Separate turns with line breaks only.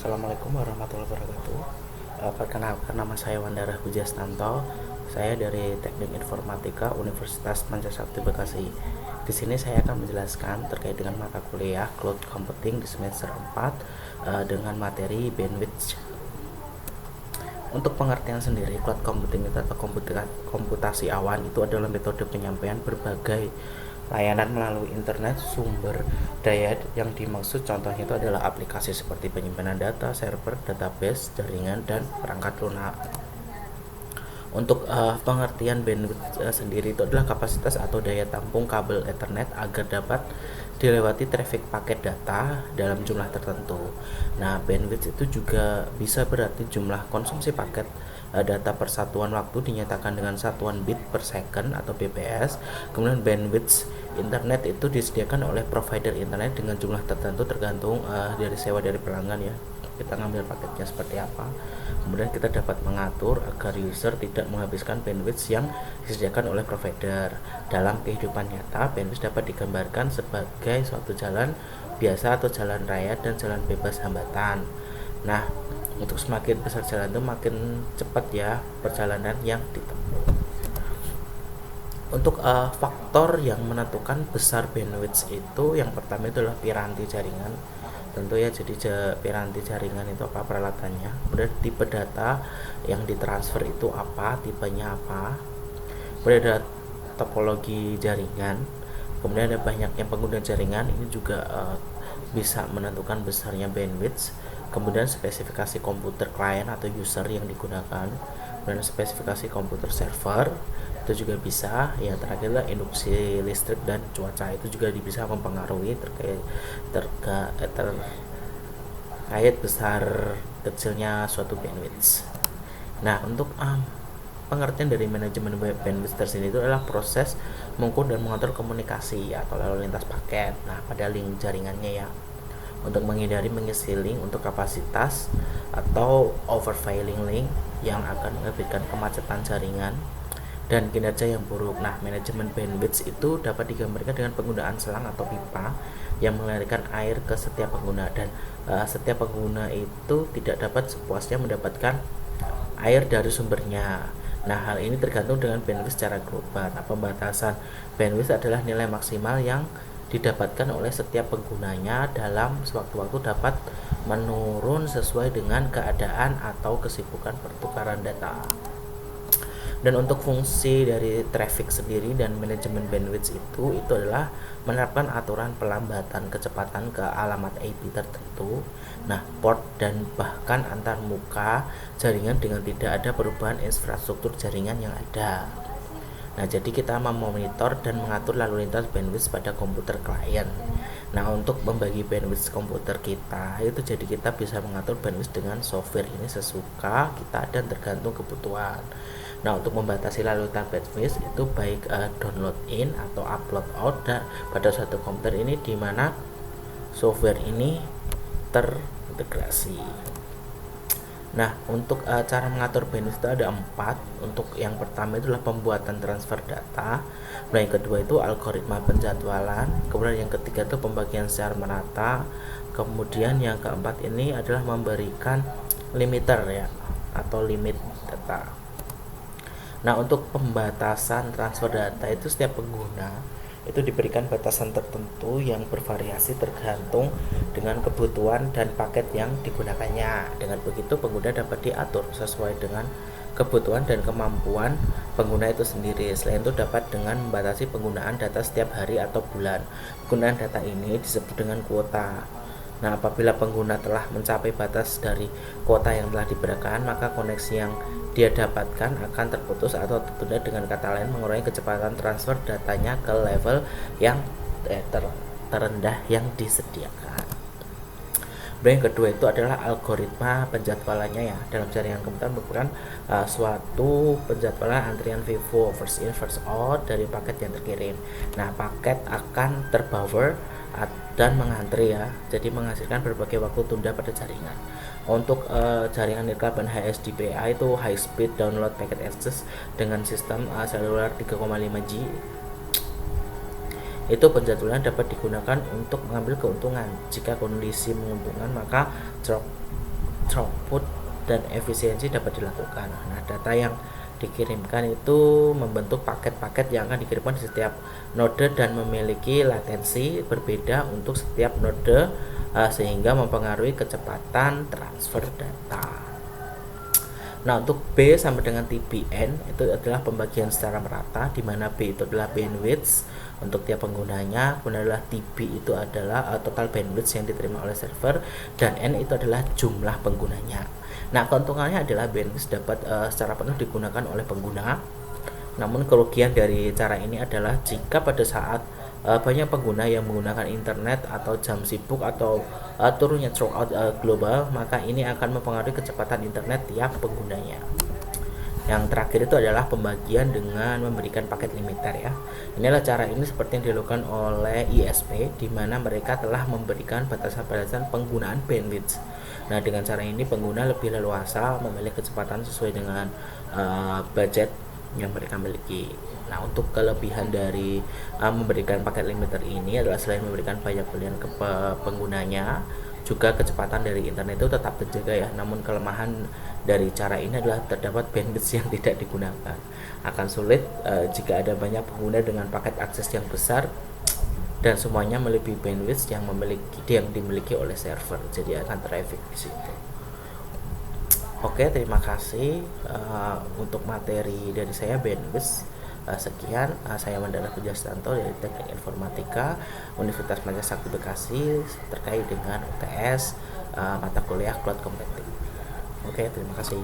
Assalamualaikum warahmatullahi wabarakatuh. Perkenalkan, nama saya Wandara Pujastanto. Saya dari Teknik Informatika Universitas Pancasakti Bekasi. Di sini saya akan menjelaskan terkait dengan mata kuliah Cloud Computing di semester 4 dengan materi bandwidth. Untuk pengertian sendiri, cloud computing atau komputasi awan itu adalah metode penyampaian berbagai layanan melalui internet sumber daya. Yang dimaksud contohnya itu adalah aplikasi seperti penyimpanan data, server, database, jaringan, dan perangkat lunak. Untuk pengertian bandwidth sendiri itu adalah kapasitas atau daya tampung kabel Ethernet agar dapat dilewati traffic paket data dalam jumlah tertentu. Nah, bandwidth itu juga bisa berarti jumlah konsumsi paket data per satuan waktu dinyatakan dengan satuan bit per second atau bps. Kemudian bandwidth internet itu disediakan oleh provider internet dengan jumlah tertentu tergantung dari sewa dari pelanggan ya. Kita ngambil paketnya seperti apa. Kemudian kita dapat mengatur agar user tidak menghabiskan bandwidth yang disediakan oleh provider. Dalam kehidupan nyata, bandwidth dapat digambarkan sebagai suatu jalan biasa atau jalan raya dan jalan bebas hambatan. Nah, untuk semakin besar jalan itu makin cepat ya perjalanan yang ditempuh. Untuk faktor yang menentukan besar bandwidth itu yang pertama itu adalah piranti jaringan. Tentu ya, jadi piranti jaringan itu apa peralatannya, kemudian tipe data yang ditransfer itu apa, tipenya apa, kemudian ada topologi jaringan, kemudian ada banyaknya pengguna jaringan, ini juga bisa menentukan besarnya bandwidth. Kemudian spesifikasi komputer klien atau user yang digunakan, dan spesifikasi komputer server itu juga bisa. Yang terakhir adalah induksi listrik dan cuaca, itu juga bisa mempengaruhi terkait besar kecilnya suatu bandwidth. Nah, untuk pengertian dari manajemen bandwidth tersendiri itu adalah proses mengukur dan mengatur komunikasi atau lalu lintas paket pada link jaringannya ya, untuk menghindari mengisi link untuk kapasitas atau overfilling link yang akan mengakibatkan kemacetan jaringan dan kinerja yang buruk. Nah, manajemen bandwidth itu dapat digambarkan dengan penggunaan selang atau pipa yang mengalirkan air ke setiap pengguna, dan setiap pengguna itu tidak dapat sepuasnya mendapatkan air dari sumbernya. Nah, hal ini tergantung dengan bandwidth secara global. Nah, pembatasan bandwidth adalah nilai maksimal yang didapatkan oleh setiap penggunanya dalam sewaktu-waktu, dapat menurun sesuai dengan keadaan atau kesibukan pertukaran data. Dan untuk fungsi dari traffic sendiri dan manajemen bandwidth itu adalah menerapkan aturan pelambatan kecepatan ke alamat IP tertentu, port dan bahkan antar muka jaringan dengan tidak ada perubahan infrastruktur jaringan yang ada. Nah, jadi kita memonitor dan mengatur lalu lintas bandwidth pada komputer klien. Nah, untuk membagi bandwidth komputer kita itu, jadi kita bisa mengatur bandwidth dengan software ini sesuka kita dan tergantung kebutuhan. Nah, untuk membatasi lalu lintas bandwidth itu baik download in atau upload out pada suatu komputer ini, di mana software ini terintegrasi. Nah, untuk cara mengatur bandwidth itu ada 4. Untuk yang pertama itu adalah pembuatan transfer data, yang kedua itu algoritma penjadwalan, kemudian yang ketiga itu pembagian secara merata, kemudian yang keempat ini adalah memberikan limiter ya atau limit data. Nah, untuk pembatasan transfer data itu setiap pengguna itu diberikan batasan tertentu yang bervariasi tergantung dengan kebutuhan dan paket yang digunakannya. Dengan begitu pengguna dapat diatur sesuai dengan kebutuhan dan kemampuan pengguna itu sendiri. Selain itu dapat dengan membatasi penggunaan data setiap hari atau bulan. Penggunaan data ini disebut dengan kuota. Nah, apabila pengguna telah mencapai batas dari kuota yang telah diberikan, maka koneksi yang dia dapatkan akan terputus atau tertunda, dengan kata lain mengurangi kecepatan transfer datanya ke level yang terendah yang disediakan. Yang kedua itu adalah algoritma penjadwalannya ya. Dalam jaringan komputer merupakan suatu penjadwalan antrian FIFO, first in first out, dari paket yang terkirim. Nah, paket akan terbuffer dan mengantri ya, jadi menghasilkan berbagai waktu tunda pada jaringan. Untuk jaringan nirkabel HSDPA itu high speed download packet access dengan sistem seluler 3,5G. Itu penjadwalan dapat digunakan untuk mengambil keuntungan. Jika kondisi menguntungkan, maka drop throughput dan efisiensi dapat dilakukan. Nah, data yang dikirimkan itu membentuk paket-paket yang akan dikirimkan di setiap node dan memiliki latensi berbeda untuk setiap node, sehingga mempengaruhi kecepatan transfer data. Nah, untuk B sampai dengan TBN itu adalah pembagian secara merata, di mana B itu adalah bandwidth untuk tiap penggunanya, kemudian adalah TB itu adalah total bandwidth yang diterima oleh server, dan N itu adalah jumlah penggunanya. Nah, keuntungannya adalah bandwidth dapat secara penuh digunakan oleh pengguna. Namun kerugian dari cara ini adalah jika pada saat banyak pengguna yang menggunakan internet atau jam sibuk atau turunnya throughout global, maka ini akan mempengaruhi kecepatan internet tiap penggunanya. Yang terakhir itu adalah pembagian dengan memberikan paket limiter ya. Inilah cara ini seperti yang dilakukan oleh ISP, di mana mereka telah memberikan batasan-batasan penggunaan bandwidth. Nah, dengan cara ini pengguna lebih leluasa memilih kecepatan sesuai dengan budget yang mereka miliki. Nah, untuk kelebihan dari memberikan paket limiter ini adalah selain memberikan banyak pilihan ke penggunanya, juga kecepatan dari internet itu tetap terjaga ya. Namun kelemahan dari cara ini adalah terdapat bandwidth yang tidak digunakan. Akan sulit jika ada banyak pengguna dengan paket akses yang besar dan semuanya melebihi bandwidth yang dimiliki oleh server. Jadi akan traffic di situ. Oke, terima kasih untuk materi dari saya bandwidth. Sekian, saya Mandala Pujastanto dari Teknik Informatika Universitas Maja Sakti Bekasi terkait dengan UTS mata kuliah Cloud Computing. Oke, terima kasih.